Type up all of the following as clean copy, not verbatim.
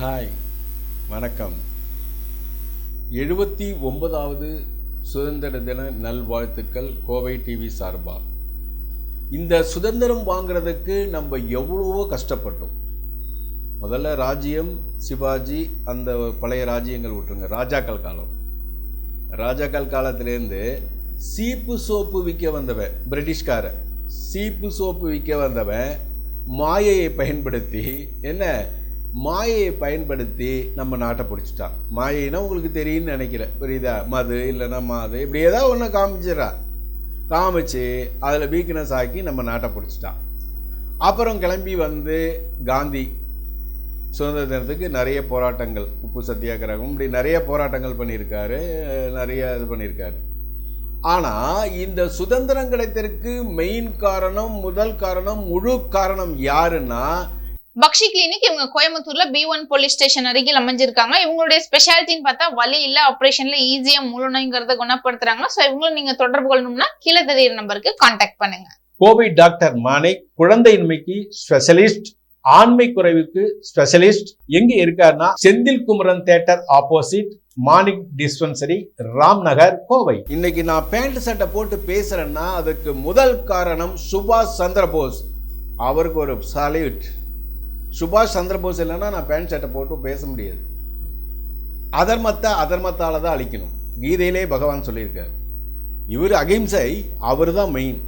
Hi, வணக்கம். 79வது சுதந்திர தின நல்வாழ்த்துக்கள் கோவை டிவி சார்பா. இந்த சுதந்திரம் வாங்கிறதுக்கு நம்ம எவ்வளவோ கஷ்டப்பட்டோம். முதல்ல ராஜ்யம், சிவாஜி, அந்த பழைய ராஜ்யங்கள் விட்டுருங்க, ராஜாக்கள் காலம். ராஜாக்கள் காலத்திலேருந்து சீப்பு சோப்பு விற்க வந்தவன், பிரிட்டிஷ்காரன் சீப்பு சோப்பு விற்க வந்தவன் மாயையை பயன்படுத்தி மாயையை பயன்படுத்தி நம்ம நாட்டை பிடிச்சிட்டான். மாயைனா உங்களுக்கு தெரியும்னு நினைக்கிறேன், புரியுதா? மது இல்லைன்னா மாது, இப்படி ஏதாவது ஒன்று காமிச்சு அதில் வீக்னஸ் ஆக்கி நம்ம நாட்டை பிடிச்சிட்டான். அப்புறம் கிளம்பி வந்து காந்தி சுதந்திர தினத்துக்கு நிறைய போராட்டங்கள், உப்பு சத்தியாகிரகம், இப்படி நிறைய போராட்டங்கள் பண்ணியிருக்காரு, நிறைய இது பண்ணியிருக்காரு. ஆனால் இந்த சுதந்திரம் கிடைத்ததற்கு மெயின் காரணம், முதல் காரணம், முழு காரணம் யாருன்னா பக்ஷி கிளினிக். இவங்க கோயம்புத்தூர்ல B1 போலீஸ் ஸ்டேஷன் அருகில் அமைஞ்சிருக்காங்க. இவங்களுடைய ஸ்பெஷாலிட்டின்னு பார்த்தா வலி இல்ல ஆபரேஷன்ல ஈஸியா முழு நோய்ங்கிறத குணப்படுத்துறாங்க. சோ இவங்களும் நீங்க தொடர்பு கொள்ளணும்னா கீழே தெரியுற நம்பருக்கு கான்டாக்ட் பண்ணுங்க. கோவை டாக்டர் மாணிக் குழந்தையின்மைக்கு ஸ்பெஷலிஸ்ட், ஆண்மை குறைவுக்கு ஸ்பெஷலிஸ்ட். எங்க இருக்காருன்னா Senthil Kumaran theatre opposite, Manik dispensary, Ram Nagar, Kovai. இன்னைக்கு நான் பேண்ட் சட்டை போட்டு பேசுறேன்னா அதுக்கு முதல் காரணம் சுபாஷ் சந்திர போஸ். அவருக்கு ஒரு சல்யூட். சுபாஷ் சந்திர போஸ் இல்லைன்னா நான் பேண்ட் சட்டை போட்டு பேச முடியாது. அதர்மத்தால தான் அழிக்கணும். கீதையிலே பகவான் சொல்லியிருக்காரு. இவர் அகிம்சை, அவர் தான் மெயின்.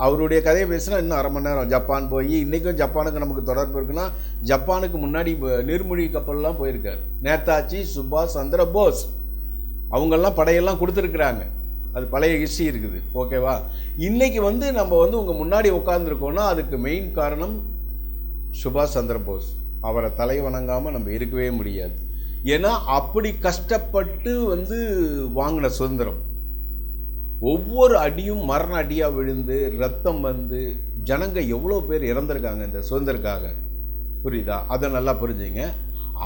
அவருடைய கதையை பேசினா இன்னும் அரை மணி நேரம். ஜப்பான் போய், இன்றைக்கும் ஜப்பானுக்கு நமக்கு தொடர்பு இருக்குன்னா ஜப்பானுக்கு முன்னாடி நீர்மூழ்கி கப்பல்லாம் போயிருக்காரு. நேதாஜி சுபாஷ் சந்திர போஸ் அவங்கெல்லாம் படையெல்லாம் கொடுத்துருக்குறாங்க. அது பழைய ஹிஸ்ட்ரி இருக்குது, ஓகேவா? இன்றைக்கி நம்ம உங்கள் முன்னாடி உட்காந்துருக்கோன்னா அதுக்கு மெயின் காரணம் சுபாஷ் சந்திர போஸ். அவரை தலை வணங்காமல் நம்ம இருக்கவே முடியாது. ஏன்னா அப்படி கஷ்டப்பட்டு வாங்கின சுதந்திரம். ஒவ்வொரு அடியும் மரண அடியாக விழுந்து ரத்தம் ஜனங்க எவ்வளோ பேர் இறந்துருக்காங்க இந்த சுதந்திரக்காக, புரியுதா? அதை நல்லா புரிஞ்சுங்க.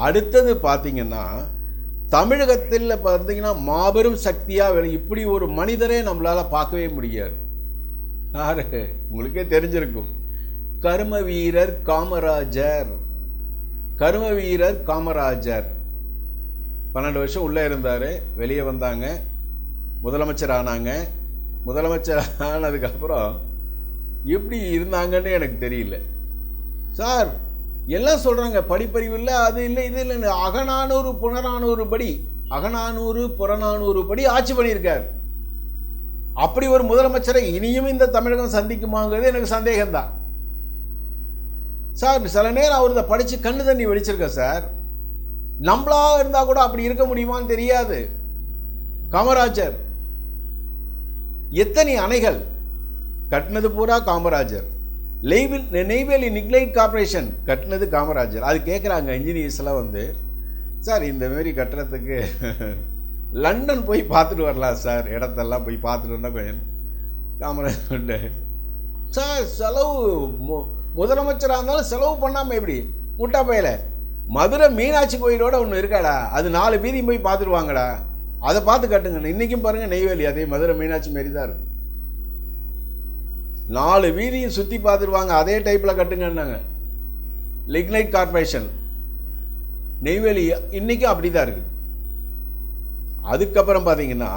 அடுத்தது பார்த்தீங்கன்னா தமிழகத்தில் பார்த்தீங்கன்னா மாபெரும் சக்தியாக இப்படி ஒரு மனிதரே நம்மளால் பார்க்கவே முடியாது. யாரு உங்களுக்கே தெரிஞ்சிருக்கும், கர்ம வீரர் காமராஜர். 12 வருஷம் உள்ளே இருந்தார், வெளியே வந்தாங்க, முதலமைச்சர் ஆனாங்க. முதலமைச்சர் ஆனதுக்கப்புறம் எப்படி இருந்தாங்கன்னு எனக்கு தெரியல சார். எல்லாம் சொல்கிறாங்க படிப்பறிவு இல்லை, அது இல்லை, இது இல்லைன்னு. அகநானூறு புறநானூறு படி ஆட்சி பண்ணியிருக்கார். அப்படி ஒரு முதலமைச்சரை இனியும் இந்த தமிழகம் சந்திக்குமாங்கிறது எனக்கு சந்தேகம்தான் சார். சில நேரம் அவர் இதை படித்து கண்ணு தண்ணி வெடிச்சிருக்க சார். நம்மளா இருந்தால் கூட அப்படி இருக்க முடியுமான்னு தெரியாது. காமராஜர் எத்தனை அணைகள் கட்டினது பூரா காமராஜர். நெய்வேலி நிக்லைட் கார்பரேஷன் கட்டினது காமராஜர். அது கேட்குறாங்க இன்ஜினியர்ஸ் எல்லாம் சார் இந்த மாரி கட்டுறதுக்கு லண்டன் போய் பார்த்துட்டு வரலாம் சார், இடத்தெல்லாம் போய் பார்த்துட்டு வந்தால் கொஞ்சம். காமராஜர் சார் செலவு, முதலமைச்சராக இருந்தாலும் செலவு பண்ணாமல் எப்படி? முட்டா பையில மதுரை மீனாட்சி கோயிலோட ஒன்று இருக்காடா, அது 4 வீதியும் போய் பார்த்துருவாங்கடா, அதை பார்த்து கட்டுங்க. இன்றைக்கும் பாருங்கள் நெய்வேலி அதே மதுரை மீனாட்சி மாரி தான் இருக்கும். 4 வீதியும் சுற்றி பார்த்துருவாங்க, அதே டைப்பில் கட்டுங்கன்னாங்க. லிக்னைட் கார்பரேஷன் நெய்வேலி இன்றைக்கும் அப்படி தான் இருக்குது. அதுக்கப்புறம் பார்த்தீங்கன்னா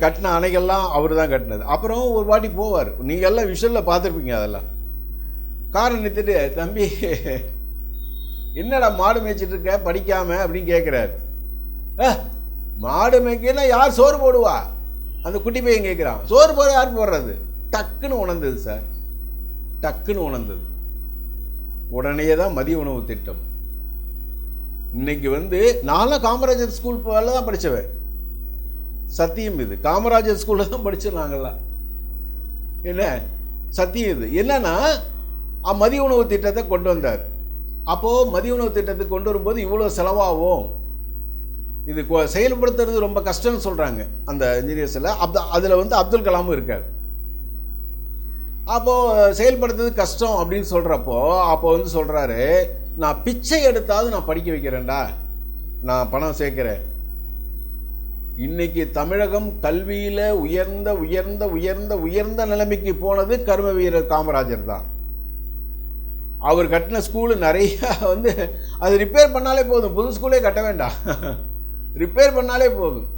கட்டின அணைகள்லாம் அவர் தான் கட்டினது. அப்புறம் ஒரு வாட்டி போவார், நீங்கள் எல்லாம் விஷுவலில் பார்த்துருப்பீங்க. அதெல்லாம் காரை நிறுத்திட்டு, தம்பி என்னடா மாடு மேய்ச்சிட்டு இருக்க படிக்காம அப்படின்னு கேட்குறாரு. மாடு மேய்க்கன்னா யார் சோறு போடுவா? அந்த குட்டி பையன் கேட்குறான். சோறு போட யார் போடுறது? டக்குன்னு உணர்ந்தது சார், டக்குன்னு உணர்ந்தது. உடனே தான் மதிய உணவு திட்டம். இன்னைக்கு நான்லாம் காமராஜர் ஸ்கூல் தான் படித்தவன். சத்தியம் இது, காமராஜர் ஸ்கூலில் தான் படித்தோம் நாங்கள்லாம். என்ன சத்தியம் இது என்னன்னா மதிய உணவு திட்டத்தை கொண்டு வந்தார். அப்போது மதிய உணவு திட்டத்தை கொண்டு வரும்போது இவ்வளோ செலவாகும், இது செயல்படுத்துறது ரொம்ப கஷ்டம்னு சொல்கிறாங்க அந்த இன்ஜினியர்ஸில். அதில் அப்துல் கலாமும் இருக்கார். அப்போது செயல்படுத்துறது கஷ்டம் அப்படின்னு சொல்கிறப்போ சொல்கிறாரு, நான் பிச்சை எடுத்தாவது நான் படிக்க வைக்கிறேன்டா, நான் பணம் சேர்க்கிறேன். இன்னைக்கு தமிழகம் கல்வியில் உயர்ந்த உயர்ந்த உயர்ந்த உயர்ந்த நிலைமைக்கு போனது கர்ம வீரர் காமராஜர் தான். அவர் கட்டின ஸ்கூலு நிறையா வந்து அது ரிப்பேர் பண்ணாலே போதும், புது ஸ்கூலே கட்ட வேண்டாம், ரிப்பேர் பண்ணாலே போதும்.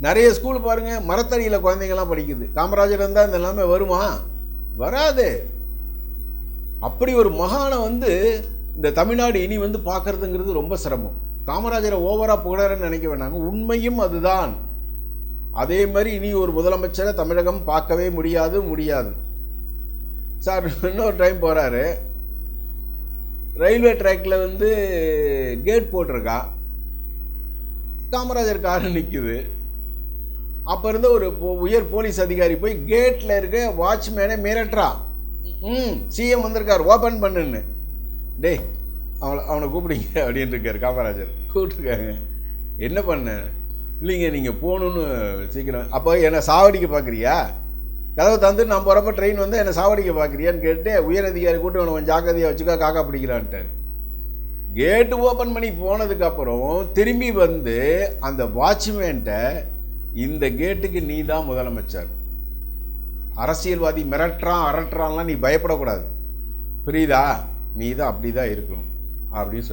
நிறைய ஸ்கூல் பாருங்கள் மரத்தடியில் குழந்தைங்கள்லாம் படிக்குது. காமராஜர் இருந்தால் இந்த எல்லாமே வருமா? வராது. அப்படி ஒரு மகானை வந்து இந்த தமிழ்நாடு இனி வந்து பார்க்கறதுங்கிறது ரொம்ப சிரமம். காமராஜரை ஓவராக புகழறன்னு நினைக்க வேண்டாங்க, உண்மையும் அதுதான். அதே மாதிரி இனி ஒரு முதலமைச்சரை தமிழகம் பார்க்கவே முடியாது. சார் இன்னொரு டைம் போகிறாரு, ரயில்வே ட்ராக்கில் வந்து கேட் போட்டிருக்கா, காமராஜர் கார் நிற்குது. அப்போ இருந்த ஒரு உயர் போலீஸ் அதிகாரி போய் கேட்டில் இருக்க வாட்ச்மேனை மிரட்டுறா, சிஎம் வந்திருக்கார் ஓப்பன் பண்ணுன்னு. டே அவனை கூப்பிடுங்க அப்படின்னு இருக்கார் காமராஜர். கூப்பிட்டுருக்காங்க, என்ன பண்ண? இல்லைங்க நீங்கள் போகணுன்னு சீக்கிரம். அப்போ என்னை சாவடிக்க பார்க்குறியா? கதவை தந்து நான் போகிறப்ப ட்ரெயின் வந்து என்னை சாவடிக்க பார்க்குறியான்னு கேட்டு உயர் அதிகாரி கூட்டு அவனை கொஞ்சம் ஜாக்கிரதையாக வச்சுக்கா, காக்கா பிடிக்கிறான்ட்டார். கேட்டு ஓப்பன் பண்ணி போனதுக்கப்புறம் திரும்பி வந்து அந்த வாட்ச்மேன்ட்ட, இந்த கேட்டுக்கு நீ தான் முதலமைச்சர், அரசியல்வாதி மிரட்டுறான் அரட்டுறான்லாம் நீ பயப்படக்கூடாது, புரியுதா? நீ தான் அப்படி தான் இருக்கணும் அப்படின்னு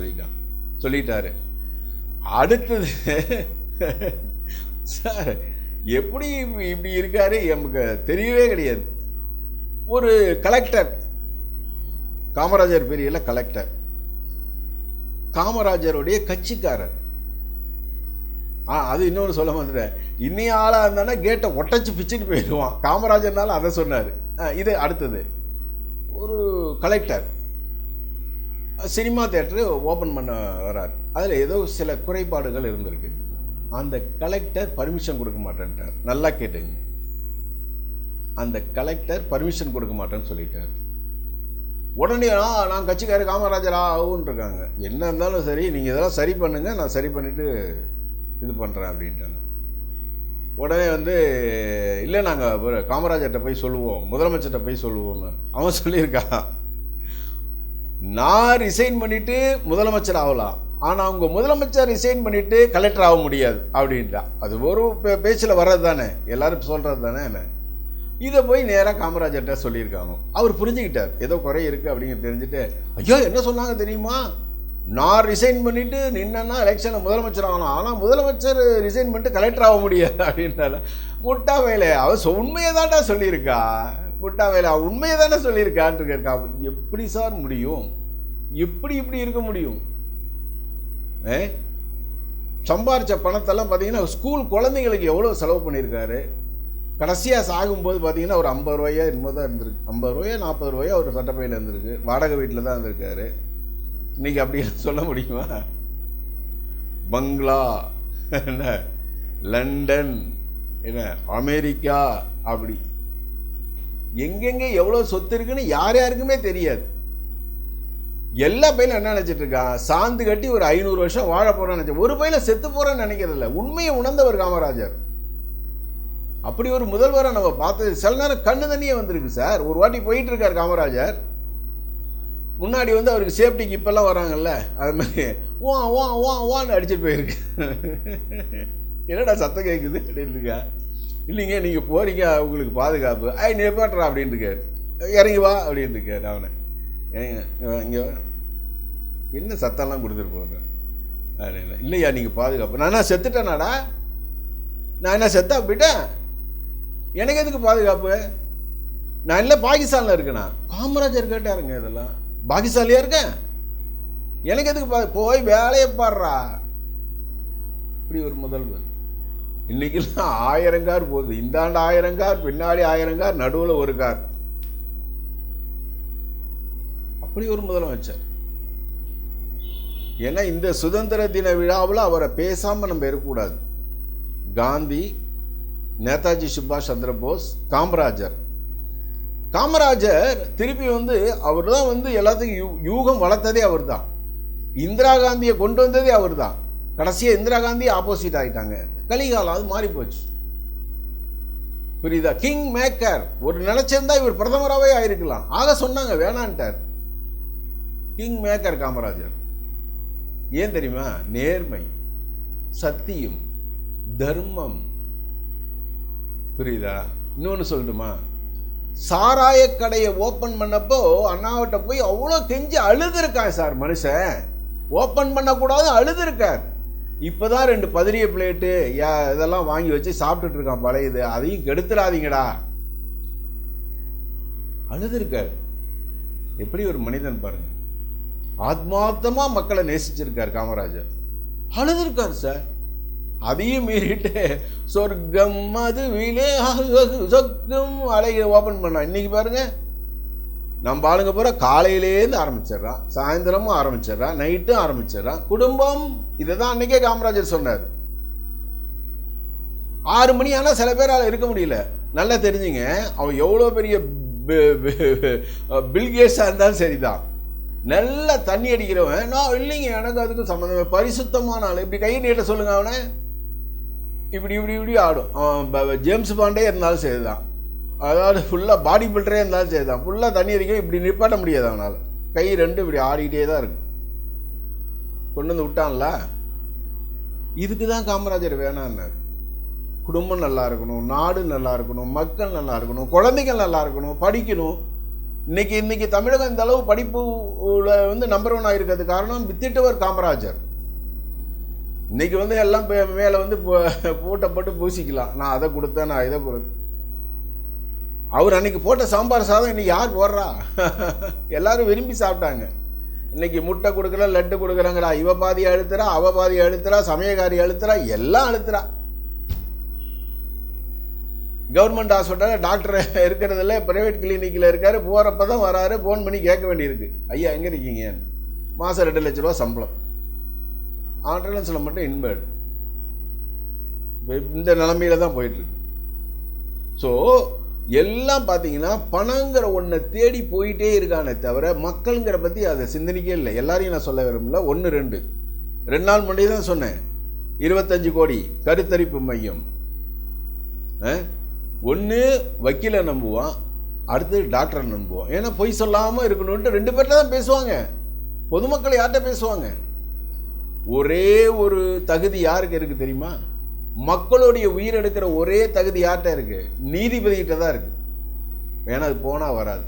சொல்லிட்டாரு. அடுத்தது சார் எப்படி இப்படி இருக்காரு நமக்கு தெரியவே கிடையாது. ஒரு கலெக்டர், காமராஜர் பெரியல கலெக்டர், காமராஜருடைய கட்சிக்காரர். அது இன்னொன்று சொல்ல வந்துட்டேன், இன்னைய ஆளாக இருந்தானா கேட்டை ஒட்டச்சு பிச்சுட்டு போயிடுவான். காமராஜர்னால அதை சொன்னார். இது அடுத்தது ஒரு கலெக்டர் சினிமா தியேட்டரு ஓப்பன் பண்ண வர்றார். அதில் ஏதோ சில குறைபாடுகள் இருந்திருக்கு. அந்த கலெக்டர் பர்மிஷன் கொடுக்க மாட்டேன்ட்டார். நல்லா கேட்டுங்க, அந்த கலெக்டர் பர்மிஷன் கொடுக்க மாட்டேன்னு சொல்லிட்டார். உடனே நான் கட்சிக்காரர் காமராஜரா ஆகுன்னு இருக்காங்க. என்ன இருந்தாலும் சரி, நீங்கள் இதெல்லாம் சரி பண்ணுங்க, நான் சரி பண்ணிவிட்டு இது பண்ணுறேன் அப்படின்ட்டாங்க. உடனே வந்து இல்லை நாங்கள் காமராஜர்கிட்ட போய் சொல்லுவோம், முதலமைச்சர்கிட்ட போய் சொல்லுவோம்னு அவன் சொல்லியிருக்கான். நான் ரிசைன் பண்ணிவிட்டு முதலமைச்சர் ஆகலாம், ஆனால் அவங்க முதலமைச்சர் ரிசைன் பண்ணிவிட்டு கலெக்டர் ஆக முடியாது அப்படின்ட்டா. அது ஒரு பேச்சில் வர்றது தானே, எல்லாரும் சொல்கிறது தானே. என்ன இதை போய் நேராக காமராஜர்கிட்ட சொல்லியிருக்காங்க. அவர் புரிஞ்சுக்கிட்டார், ஏதோ குறை இருக்குது அப்படிங்கிறது தெரிஞ்சுட்டு, ஐயோ என்ன சொன்னாங்க தெரியுமா, நான் ரிசைன் பண்ணிவிட்டு நின்னா எலெக்ஷனில் முதலமைச்சர் ஆகலாம், ஆனால் முதலமைச்சர் ரிசைன் பண்ணிட்டு கலெக்டர் ஆக முடியாது அப்படின்னால. முட்டா வேலை, அவன் உண்மையை தான்டா சொல்லியிருக்கா, முட்டா வேலை அவன் உண்மையை தானே சொல்லியிருக்கான்னு இருக்கா. எப்படி சார் முடியும்? இப்படி இருக்க முடியும்? சம்பாரித்த பணத்தெல்லாம் பார்த்தீங்கன்னா ஸ்கூல் குழந்தைங்களுக்கு எவ்வளோ செலவு பண்ணியிருக்காரு. கடைசியாக சாகும்போது பார்த்தீங்கன்னா ஒரு 50 ரூபாயா என்னமோ தான் இருந்திருக்கு, 50 ரூபாயா 40 ரூபாயா ஒரு சட்டப்பையில் இருந்திருக்கு. வாடகை வீட்டில் தான் இருந்திருக்காரு. இன்னைக்கு அப்படி சொல்ல முடியுமா? பங்களா என்ன, லண்டன் என்ன, அமெரிக்கா, அப்படி எங்கெங்கே எவ்வளோ சொத்து இருக்குன்னு யாருக்குமே தெரியாது. எல்லா பையிலும் என்ன நினச்சிட்டு இருக்கான், சாந்து கட்டி ஒரு 500 வருஷம் வாழ போறான்னு நினைச்ச, ஒரு பையில செத்து போறேன்னு நினைக்கிறதில்ல. உண்மையை உணர்ந்தவர் காமராஜர். அப்படி ஒரு முதல்வரை நம்ம பார்த்தது சில நேரம் கண்ணு தண்ணியே வந்திருக்கு சார். ஒரு வாட்டி போயிட்டு இருக்கார் காமராஜர், முன்னாடி வந்து அவருக்கு சேஃப்டிக்கு இப்பெல்லாம் வராங்கல்ல, அது மாதிரி வான்னு அடிச்சுட்டு போயிருக்கு. என்னடா சத்தம் கேட்குது அப்படின்னு இருக்கா. இல்லைங்க நீங்கள் போறீங்க உங்களுக்கு பாதுகாப்பு, நிப்பாட்டுறா அப்படின்னு இருக்காரு. இறங்கி வா அப்படின்னு இருக்காரு. அவனை இங்கே என்ன சத்தம்லாம் கொடுத்துட்டு போங்க அப்படின்னு. இல்லையா நீங்கள் பாதுகாப்பு, நான் என்ன செத்துட்டேனாடா, நான் என்ன செத்தா போயிட்டேன், எனக்கு எதுக்கு பாதுகாப்பு, நான் இல்லை பாகிஸ்தானில் இருக்கேனா. காமராஜர் கேட்டாருங்க, இதெல்லாம் பாகிஸ்தான்லையா இருக்கேன், எனக்கு எதுக்கு போய் வேலையை பாடுறா. இப்படி ஒரு முதல்வர். இன்னைக்கெல்லாம் 1000 கார் போகுது, இந்த ஆண்டு 1000 கார், பின்னாடி 1000 கார், நடுவில் ஒரு கார். அப்படி ஒரு முதலமைச்சர். ஏன்னா இந்த சுதந்திர தின விழாவில் அவரை பேசாமல் நம்ம இருக்கக்கூடாது. காந்தி, நேதாஜி சுபாஷ் சந்திர போஸ், காமராஜர் திருப்பி வந்து அவர் தான் வந்து எல்லாத்துக்கும் யூகம் வளர்த்ததே அவர் தான். இந்திரா காந்தியை கொண்டு வந்ததே அவர் தான். கடைசியாக இந்திரா காந்தி ஆப்போசிட் ஆகிட்டாங்க. கலிகாலம் அது மாறி போச்சு, புரியுதா? King maker. ஒரு நினைச்சிருந்தா இவர் பிரதமராகவே ஆயிருக்கலாம், ஆக சொன்னாங்க, வேணான்ட்டார். King maker Kamarajar. ஏன் தெரியுமா? நேர்மை, சத்தியம், தர்மம், புரியுதா? இன்னொன்று சொல்லட்டுமா, சாராய கடையை ஓப்பன் பண்ணப்போ அண்ணாவிட்ட போய் அவ்வளோ கெஞ்சி அழுதுருக்கான் சார் மனுஷன். ஓப்பன் பண்ணக்கூடாது அழுதுருக்கார். இப்போதான் 2 பதிரிய பிளேட்டு இதெல்லாம் வாங்கி வச்சு சாப்பிட்டுட்டு இருக்கான் பழையது. அதையும் கெடுத்துடாதீங்கடா அழுதுருக்கார். எப்படி ஒரு மனிதன் பாருங்க. ஆத்மார்த்தமா மக்களை நேசிச்சிருக்கார் காமராஜர். அழுதுருக்கார் சார். அதையும் மீறிட்டு சொர்க்கம் அது சொர்க்கம் அலையை ஓப்பன் பண்ணா. இன்னைக்கு பாருங்க நம்ம ஆளுங்க பூரா காலையிலேருந்து ஆரம்பிச்சிடறான், சாயந்தரமும் ஆரம்பிச்சிடறான், நைட்டும் ஆரம்பிச்சிடறான். குடும்பம் இதை தான் அன்னைக்கே காமராஜர் சொன்னார். 6 மணி ஆனால் சில பேரால் இருக்க முடியல. நல்லா தெரிஞ்சுங்க, அவன் எவ்வளோ பெரிய பில்கேட்ஸாக இருந்தாலும் சரிதான். நல்லா தண்ணி அடிக்கிறவன் நான் இல்லைங்க, எனக்கு அதுக்கு சம்மந்தம். பரிசுத்தமான ஆள் இப்படி கை நீட்ட சொல்லுங்க, அவனை இப்படி இப்படி இப்படி ஆடும். அவன் ஜேம்ஸ் பாண்டே இருந்தாலும் சரிதான், அதாவது ஃபுல்லாக பாடி பில்டரே இருந்தாலும் சரிதான், ஃபுல்லாக தண்ணி அடிக்க இப்படி நிப்பாட்ட முடியாது அவனால். கை 2 இப்படி ஆடிக்கிட்டே தான் இருக்கு. கொண்டு வந்து விட்டான்ல. இதுக்கு தான் காமராஜர் வேணான்னார். குடும்பம் நல்லா இருக்கணும், நாடு நல்லா இருக்கணும், மக்கள் நல்லா இருக்கணும், குழந்தைகள் நல்லா இருக்கணும், படிக்கணும். இன்னைக்கு தமிழகம் இந்த அளவு படிப்புல வந்து நம்பர் 1 ஆகிருக்கிறது காரணம் வித்திட்டவர் காமராஜர். இன்னைக்கு வந்து எல்லாம் மேலே வந்து போட்டு பூசிக்கலாம், நான் அதை கொடுத்தேன், நான் இதை கொடுத்தேன். அவர் அன்னைக்கு போட்ட சாம்பார் சாதம் இன்னைக்கு யார் போடுறா? எல்லாரும் விரும்பி சாப்பிட்டாங்க. இன்னைக்கு முட்டை கொடுக்குற, லட்டு கொடுக்குறாங்கடா. இவ பாதி அழுத்துறா, அவ பாதி அழுத்துறா, சமயக்காரி அழுத்துறா, எல்லாம் அழுத்துறா. கவர்மெண்ட் ஹாஸ்பிட்டலில் டாக்டர் இருக்கிறதில்ல, பிரைவேட் கிளினிக்கில் இருக்காரு. போகிறப்ப தான் வராரு, ஃபோன் பண்ணி கேட்க வேண்டியிருக்கு, ஐயா எங்கே இருக்கீங்க? மாதம் 2 லட்ச ரூபா சம்பளம், ஆம்புலன்ஸில் மட்டும் இன்வேர்டு. இந்த நிலைமையில தான் போயிட்டுருக்கு. ஸோ எல்லாம் பார்த்தீங்கன்னா பணங்கிற ஒன்றை தேடி போயிட்டே இருக்கானே தவிர மக்களுங்கிற பற்றி அதை சிந்தனைக்கே இல்லை. எல்லாரையும் நான் சொல்ல விரும்பல. 1 2 நாள் முன்னாடி தான் சொன்னேன். 25 கோடி கருத்தரிப்பு மையம். ஒன்று வக்கீலை நம்புவான், அடுத்து டாக்டரை நம்புவான். ஏன்னா பொய் சொல்லாமல் இருக்கணும்ட்டு 2 பேர்கிட்ட தான் பேசுவாங்க. பொதுமக்கள் யார்கிட்ட பேசுவாங்க? ஒரே ஒரு தகுதி யாருக்கு இருக்கு தெரியுமா? மக்களுடைய உயிர் எடுக்கிற ஒரே தகுதி யார்கிட்ட இருக்கு? நீதிபதிகிட்ட தான் இருக்கு. ஏன்னா அது போனா வராது.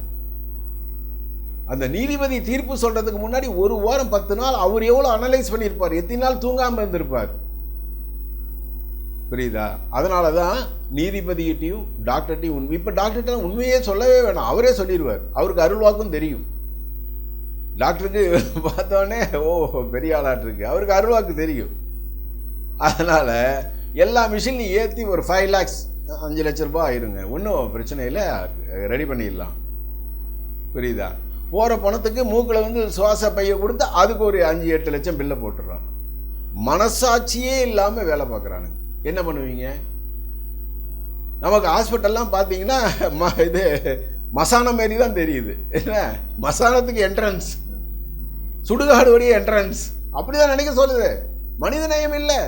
அந்த நீதிபதி தீர்ப்பு சொல்றதுக்கு முன்னாடி 1 வாரம் 10 நாள் அவர் எவ்வளவு அனலைஸ் பண்ணியிருப்பார், எத்தனை நாள் தூங்காம இருந்திருப்பார். புரியுதா? அதனாலதான் நீதிபதிகிட்டையும் டாக்டர்கிட்டையும் இப்ப டாக்டர்கிட்ட உண்மையே சொல்லவே வேணாம், அவரே சொல்லிடுவார். அவருக்கு அருள்வாக்கும் தெரியும். டாக்டருக்கு பார்த்தோடனே ஓ பெரிய ஆளாட்டு இருக்கு, அவருக்கு அருள்வாக்கு தெரியும். அதனால எல்லா மிஷினையும் ஏற்றி ஒரு 5 lakhs 5 லட்ச ரூபாய் ஆயிருங்க, ஒன்றும் பிரச்சனை இல்லை, ரெடி பண்ணிடலாம். புரியுதா? போகிற பணத்துக்கு மூக்கில் வந்து சுவாச பையை கொடுத்து அதுக்கு ஒரு 5-8 லட்சம் பில்லை போட்டுடுறான். மனசாட்சியே இல்லாமல் வேலை பார்க்குறானுங்க. என்ன பண்ணுவீங்க? நமக்கு ஹாஸ்பிட்டல்லாம் பார்த்தீங்கன்னா இது மசானம் மாரி தான் தெரியுது. என்ன மசானத்துக்கு என்ட்ரன்ஸ், சுடுகாடு வழியே என்ட்ரன்ஸ், அப்படிதான் நினைக்க சொல்லுது. மனித நேயம் இல்லை.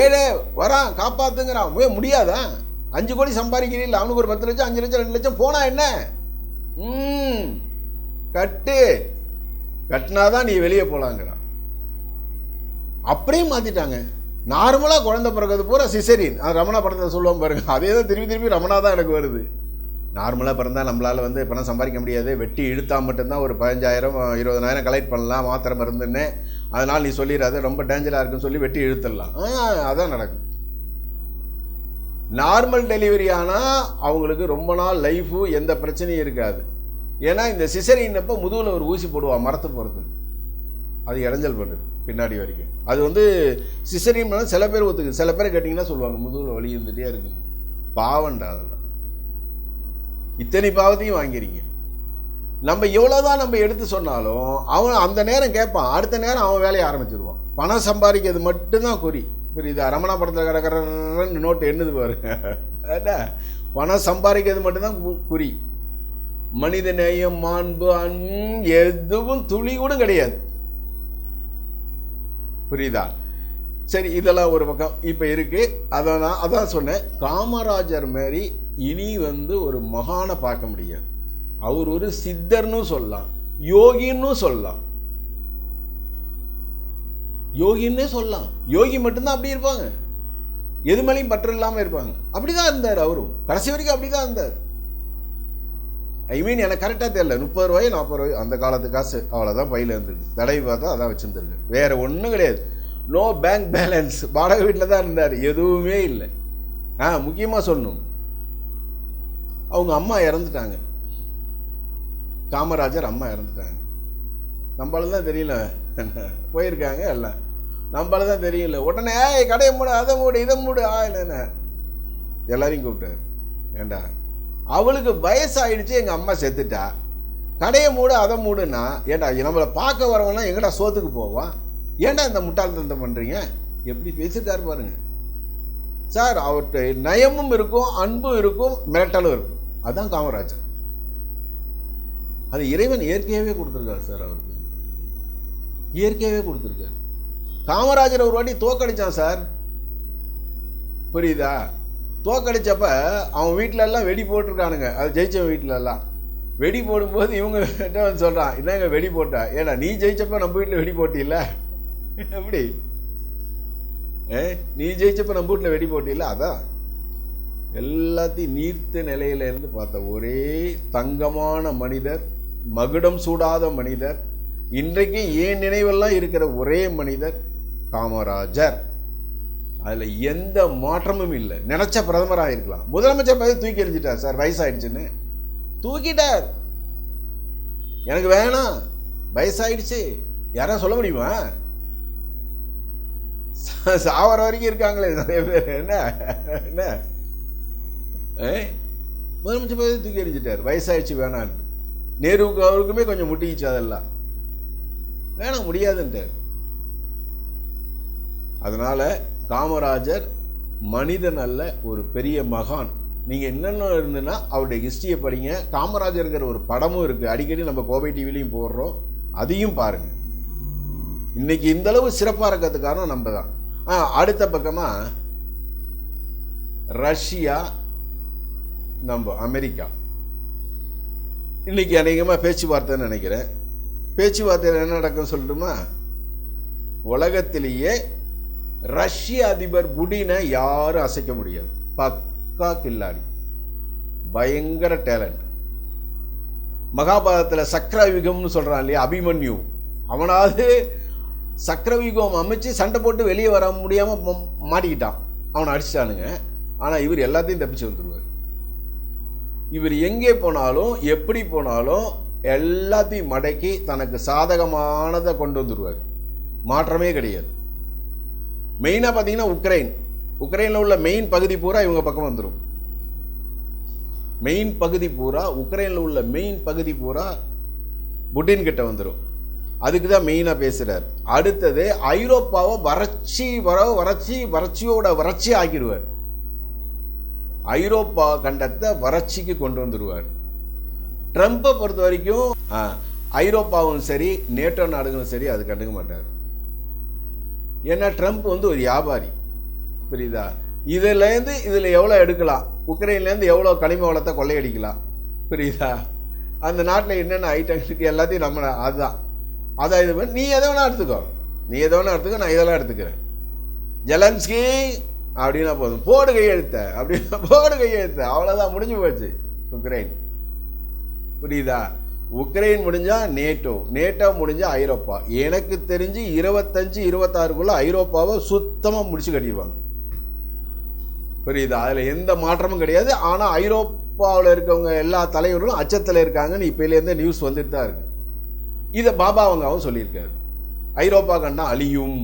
ஏழை வரான் காப்பாத்துங்கிறான், முடியாதா? 5 கோடி சம்பாதிக்கிறீங்களா, அவனுக்கு ஒரு 10 லட்சம் 5 லட்சம் 2 லட்சம் போனா என்ன? கட்டினாதான் நீ வெளியே போலாங்கிறான். அப்படியே மாத்திட்டாங்க. நார்மலா குழந்தை பிறகு பூரா சிசரின். ரமணா படத்தை சொல்லுவோம் பாருங்க, அதே தான் திருப்பி ரமணா தான் எனக்கு வருது. நார்மலாக பிறந்தா நம்மளால வந்து பணம் சம்பாதிக்க முடியாது, வெட்டி இழுத்தா மட்டும்தான் ஒரு 15,000 20,000 கலெக்ட் பண்ணலாம் மாத்திரை மருந்துன்னு. அதனால் நீ சொல்லிடாது, ரொம்ப டேஞ்சராக இருக்குன்னு சொல்லி வெட்டி இழுத்துடலாம். அதான் நடக்கும். நார்மல் டெலிவரி ஆனால் அவங்களுக்கு ரொம்ப நாள் லைஃபு எந்த பிரச்சனையும் இருக்காது. ஏன்னா இந்த சிசரின்னப்போ முதுகில் ஒரு ஊசி போடுவான் மரத்து போகிறது, அது இடைஞ்சல் பண்ணுது பின்னாடி வரைக்கும். அது வந்து சிசரின் சில பேர் ஒத்துக்கு, சில பேர் கேட்டிங்கன்னா சொல்லுவாங்க முதுகில் வலி இருந்துகிட்டே இருக்குங்க. பாவண்டா அதெல்லாம். இத்தனை பாவத்தையும் வாங்கிறீங்க. நம்ம எவ்வளோதான் நம்ம எடுத்து சொன்னாலும் அவன் அந்த நேரம் கேட்பான், அடுத்த நேரம் அவன் வேலையை ஆரம்பிச்சிருவான். பணம் சம்பாதிக்கிறது மட்டும்தான் குறி. புரியுதா? ரமணா படத்தில் கடற்கரை நோட்டு என்னது பாருங்க. பணம் சம்பாதிக்கிறது மட்டும்தான் குறி. மனித நேயம், மாண்பு, எதுவும் துளி கூட கிடையாது. புரியுதா? சரி, இதெல்லாம் ஒரு பக்கம் இப்போ இருக்கு. அதான் சொன்னேன், காமராஜர் மாதிரி இனி வந்து ஒரு மகானை பார்க்க முடியாது. அவர் ஒரு சித்தர்னு சொல்லலாம், யோகின்னு சொல்லலாம். யோகின்னே சொல்லலாம். யோகி மட்டும்தான் அப்படி இருப்பாங்க. எது மேலேயும் பற்று இல்லாமல் இருப்பாங்க. அப்படிதான் இருந்தார் அவரும், கடைசி வரைக்கும் அப்படிதான் இருந்தார். ஐ மீன் எனக்கு கரெக்டாக தெரியல, 30 ரூபாய் 40 ரூபாய் அந்த காலத்து காசு அவ்வளோதான் பையில் இருந்துருக்கு. தடவை பார்த்தா அதான் வச்சுருந்துருக்கு, வேற ஒன்றும் கிடையாது. No bank balance. வாடகை வீட்டில் தான் இருந்தார், எதுவுமே இல்லை. முக்கியமாக சொல்லணும், அவங்க அம்மா இறந்துட்டாங்க. காமராஜர் அம்மா இறந்துட்டாங்க. நம்மளால தான் தெரியல, போயிருக்காங்க எல்லாம், நம்மளால தான் தெரியல. உடனே கடையை மூடு, அதை மூடு, இதை மூடு, என்ன எல்லாரையும் கூப்பிட்டாரு. ஏண்டா அவளுக்கு வயசாயிடுச்சு, எங்கள் அம்மா செத்துட்டா, கடையை மூடு அதை மூடுன்னா, ஏண்டா நம்மளை பார்க்க வரவனா எங்கடா சோத்துக்கு போவான்? ஏண்டா இந்த முட்டாள்தனம் பண்ணுறீங்க? எப்படி பேசிட்டாரு பாருங்க சார். அவர்கிட்ட நயமும் இருக்கும், அன்பும் இருக்கும், மிரட்டலும் இருக்கும். அதுதான் காமராஜர். அது இறைவன் இயற்கையாகவே கொடுத்துருக்காரு சார், அவருக்கு இயற்கையாகவே கொடுத்துருக்காரு. காமராஜர் ஒரு வாட்டி தோக்கடிச்சான் சார், புரியுதா? தோக்கடிச்சப்ப அவன் வீட்டில எல்லாம் வெடி போட்டிருக்கானுங்க. அது ஜெயிச்சவன் வீட்டில எல்லாம் வெடி போடும்போது இவங்க கிட்ட வந்து சொல்றான், இதாங்க வெடி போட்டா. ஏன்னா நீ ஜெயிச்சப்ப நம்ம வீட்டில் வெடி போட்டில்ல, எப்படி நீ ஜெயிச்சப்ப நம்ம வீட்டில் வெடி போட்டில்ல. அதான் எல்லாத்தையும் நீர்த்த நிலையில இருந்து பார்த்த ஒரே தங்கமான மனிதர், மகுடம் சூடாத மனிதர், இன்றைக்கு ஏன் நினைவெல்லாம் இருக்கிற ஒரே மனிதர் காமராஜர். அதுல எந்த மாற்றமும் இல்லை. நினைச்ச பிரதமராக இருக்கலாம். முதலமைச்சர் பதவி தூக்கி எறிஞ்சிட்டார் சார், வயசாயிடுச்சுன்னு தூக்கிட்டார். எனக்கு வேணாம், வயசாயிடுச்சு. யாரும் சொல்ல முடியுமா? சாவர வரைக்கும் இருக்காங்களே நிறைய பேர். என்ன முதலமைச்சர் பதவி தூக்கி எறிஞ்சிட்டார், வயசாயிடுச்சு வேணான்னு. நேருவுக்கு அவருக்குமே கொஞ்சம் முட்டிச்சு, அதெல்லாம் வேணாம், முடியாதுன்ட்டார். அதனால காமராஜர் மனிதன் அல்ல, ஒரு பெரிய மகான். நீங்கள் என்னென்ன இருந்துன்னா அவருடைய ஹிஸ்ட்ரியை படிங்க. காமராஜருங்கிற ஒரு படமும் இருக்குது, அடிக்கடி நம்ம கோபை டிவிலையும் போடுறோம், அதையும் பாருங்கள். இன்னைக்கு இந்தளவு சிறப்பாக இருக்கிறதுக்கு காரணம் நம்ம தான். அடுத்த பக்கமாக ரஷ்யா, நம்ம அமெரிக்கா இன்னைக்கு அநேகமாக பேச்சுவார்த்தைன்னு நினைக்கிறேன். பேச்சுவார்த்தையில் என்ன நடக்கும் சொல்லட்டுமா? உலகத்திலேயே ரஷ்ய அதிபர் புடினை யாரும் அசைக்க முடியாது. பக்கா கில்லாடி, பயங்கர டேலண்ட். மகாபாரதத்தில் சக்கரவியூகம்னு சொல்றான் இல்லையா, அபிமன்யு, அவனாவது சக்கரவியூகம் அமைச்சு சண்டை போட்டு வெளியே வர முடியாம மாட்டிக்கிட்டான், அவனை அடிச்சிட்டானுங்க. ஆனா இவர் எல்லாத்தையும் தப்பிச்சு வந்துடுவார். இவர் எங்கே போனாலும் எப்படி போனாலும் எல்லாத்தையும் மடக்கி தனக்கு சாதகமானதை கொண்டு வந்துடுவார், மாற்றமே கிடையாது. மெயினாக பார்த்தீங்கன்னா உக்ரைனில் உள்ள மெயின் பகுதி பூரா இவங்க பக்கம் வந்துடும். மெயின் பகுதி பூரா, உக்ரைனில் உள்ள மெயின் பகுதி பூரா புட்டின் கிட்ட வந்துடும். அதுக்கு தான் மெயினாக பேசுகிறார். அடுத்தது ஐரோப்பாவை வறட்சியோட ஆக்கிடுவார். ஐரோப்பா கண்டத்தை வறட்சிக்கு கொண்டு வந்துடுவார். ட்ரம்ப்பை பொறுத்த வரைக்கும் ஐரோப்பாவும் சரி நேட்டோ நாடுகளும் சரி அது கண்டுக்க மாட்டார். ஏன்னா ட்ரம்ப் வந்து ஒரு வியாபாரி, புரியுதா? இதில் எவ்வளோ எடுக்கலாம், உக்ரைன்லேருந்து எவ்வளோ கனிம வளத்தை கொள்ளையடிக்கலாம், புரியுதா? அந்த நாட்டில் என்னென்ன ஐட்டம் இருக்குது எல்லாத்தையும் நம்ம அதுதான் இது பண்ணி நீ எதை வேணா எடுத்துக்கோ, நான் இதெல்லாம் எடுத்துக்கிறேன். ஜெலன்ஸ்கி அப்படின்னா போதும், போடு கையெழுத்த, அவ்வளோதான், முடிஞ்சு போச்சு உக்ரைன், புரியுதா? உக்ரைன் முடிஞ்சா நேட்டோ முடிஞ்சா ஐரோப்பா. எனக்கு தெரிஞ்சு 25-26 ஐரோப்பாவை சுத்தமாக முடிச்சு கட்டிடுவாங்க, புரியுதா? அதில் எந்த மாற்றமும் கிடையாது. ஆனால் ஐரோப்பாவில் இருக்கவங்க எல்லா தலைவர்களும் அச்சத்தில் இருக்காங்கன்னு இப்போலேருந்தே நியூஸ் வந்துட்டு தான் இருக்கு. இதை பாபா வங்காவும் சொல்லியிருக்காரு, ஐரோப்பா கண்டா அழியும்,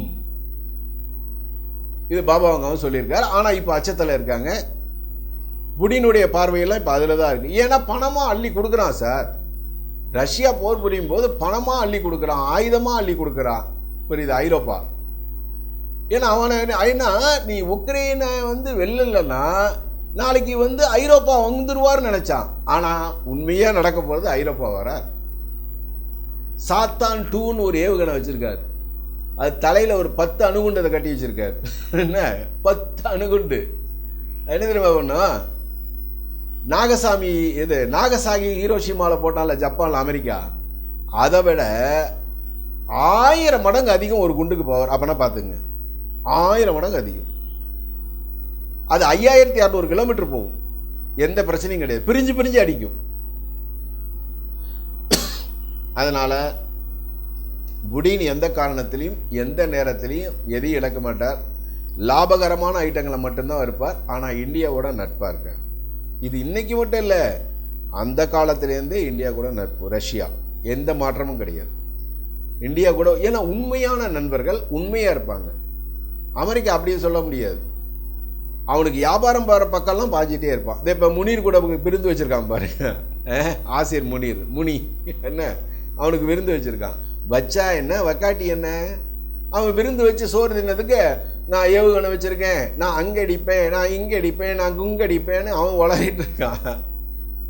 இது பாபா வங்காவும் சொல்லியிருக்காரு. ஆனால் இப்போ அச்சத்தில் இருக்காங்க. புடினுடைய பார்வையெல்லாம் இப்போ அதில் தான் இருக்கு. ஏன்னா பணமாக அள்ளி கொடுக்குறான் சார். ரஷ்யா போர் புரியும் போது பணமாக அள்ளி கொடுக்குறான், ஆயுதமாக அள்ளி கொடுக்குறான், புரியுது? ஐரோப்பா. ஏன்னா நீ உக்ரைனை வந்து வெல்லலைன்னா நாளைக்கு வந்து ஐரோப்பா வந்துருவார்னு நினைச்சான். ஆனால் உண்மையாக நடக்க போகிறது ஐரோப்பா வர. சாத்தான் 2ன்னு ஒரு ஏவுகணை வச்சிருக்காரு. அது தலையில் ஒரு 10 அணுகுண்டதை கட்டி வச்சிருக்காரு. என்ன 10 அணுகுண்டு? என்ன தெரியுமா பண்ணும்? நாகசாகி ஹீரோஷிமாவில் போட்டால ஜப்பான்ல அமெரிக்கா, அதை விட 1000 மடங்கு அதிகம் ஒரு குண்டுக்கு பவர். அப்பனா பார்த்துங்க, 1000 மடங்கு அதிகம். அது 5600 கிலோமீட்டர் போகும், எந்த பிரச்சனையும் கிடையாது, பிரிஞ்சு பிரிஞ்சு அடிக்கும். அதனால் புடின் எந்த காரணத்திலையும் எந்த நேரத்திலையும் எதையும் இழக்க மாட்டார். லாபகரமான ஐட்டங்களை மட்டும்தான் இருப்பார். ஆனால் இந்தியாவோட நட்பாக இருக்கார். இது இன்னைக்கு மட்டும் இல்லை, அந்த காலத்திலேருந்தே இந்தியா கூட நட்பு. ரஷ்யா எந்த மாற்றமும் கிடையாது. இந்தியா கூட, ஏன்னா உண்மையான நண்பர்கள் உண்மையாக இருப்பாங்க. அமெரிக்கா அப்படியே சொல்ல முடியாது. அவனுக்கு வியாபாரம் பாரு பக்கம்லாம் பாஞ்சிட்டே இருப்பான். இதே இப்போ முனீர் கூட விருந்து வச்சுருக்கான் பாரு, ஆசிர் முனி என்ன அவனுக்கு விருந்து வச்சுருக்கான். வச்சா என்ன வக்காட்டி என்ன, அவன் விருந்து வச்சு சோறு தின்னதுக்கு நான் ஏவுகணை வச்சுருக்கேன், நான் அங்கே அடிப்பேன், நான் இங்கே அடிப்பேன், நான் குங்க அடிப்பேன்னு அவன் வளரிட்டு இருக்கான்.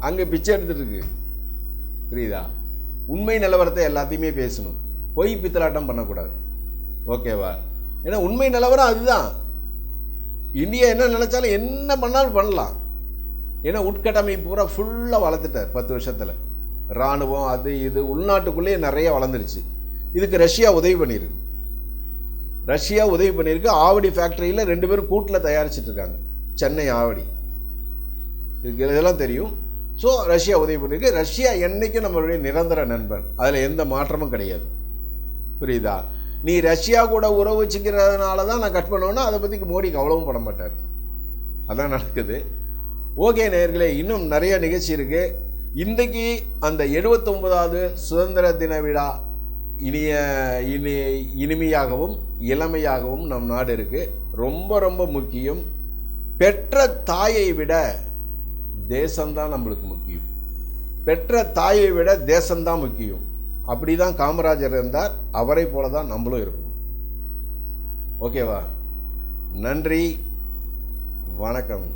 அங்கே பிச்சை எடுத்துட்டு இருக்கு. புரியுதா? உண்மை நிலவரத்தை எல்லாத்தையுமே பேசணும், பொய் பித்தலாட்டம் பண்ணக்கூடாது. ஓகேவா? ஏன்னா உண்மை நிலவரம் அதுதான். இந்தியா என்ன நினைச்சாலும் என்ன பண்ணாலும் பண்ணலாம். ஏன்னா உட்கட்டமைப்பு பூரா ஃபுல்லாக வளர்த்துட்டார் 10 வருஷத்தில். இராணுவம் அது இது உள்நாட்டுக்குள்ளேயே நிறைய வளர்ந்துருச்சு. இதுக்கு ரஷ்யா உதவி பண்ணியிருக்கு. ஆவடி ஃபேக்டரியில் 2 பேரும் கூட்டில் தயாரிச்சுட்டு இருக்காங்க, சென்னை ஆவடி. இதுக்கு இதெல்லாம் தெரியும். ஸோ ரஷ்யா உதவி பண்ணியிருக்கு. ரஷ்யா என்றைக்கும் நம்மளுடைய நிரந்தர நண்பன், அதில் எந்த மாற்றமும் கிடையாது. புரியுதா? நீ ரஷ்யா கூட உறவு வச்சுக்கிறதுனால தான் நான் கட் பண்ணுவேன்னா அதை பற்றி மோடி கவலவும் பட மாட்டார். அதான் நடக்குது. ஓகே நேயர்களே, இன்னும் நிறைய நிகழ்ச்சி இருக்குது. இன்றைக்கு அந்த 79வது சுதந்திர தின விழா இனிமையாகவும் இளமையாகவும் நம் நாடு இருக்குது. ரொம்ப ரொம்ப முக்கியம். பெற்ற தாயை விட தேசம்தான் நம்மளுக்கு முக்கியம். பெற்ற தாயை விட தேசம்தான் முக்கியம். அப்படி தான் காமராஜர் இருந்தார். அவரை போல தான் நம்மளும் இருக்கணும். ஓகேவா? நன்றி, வணக்கம்.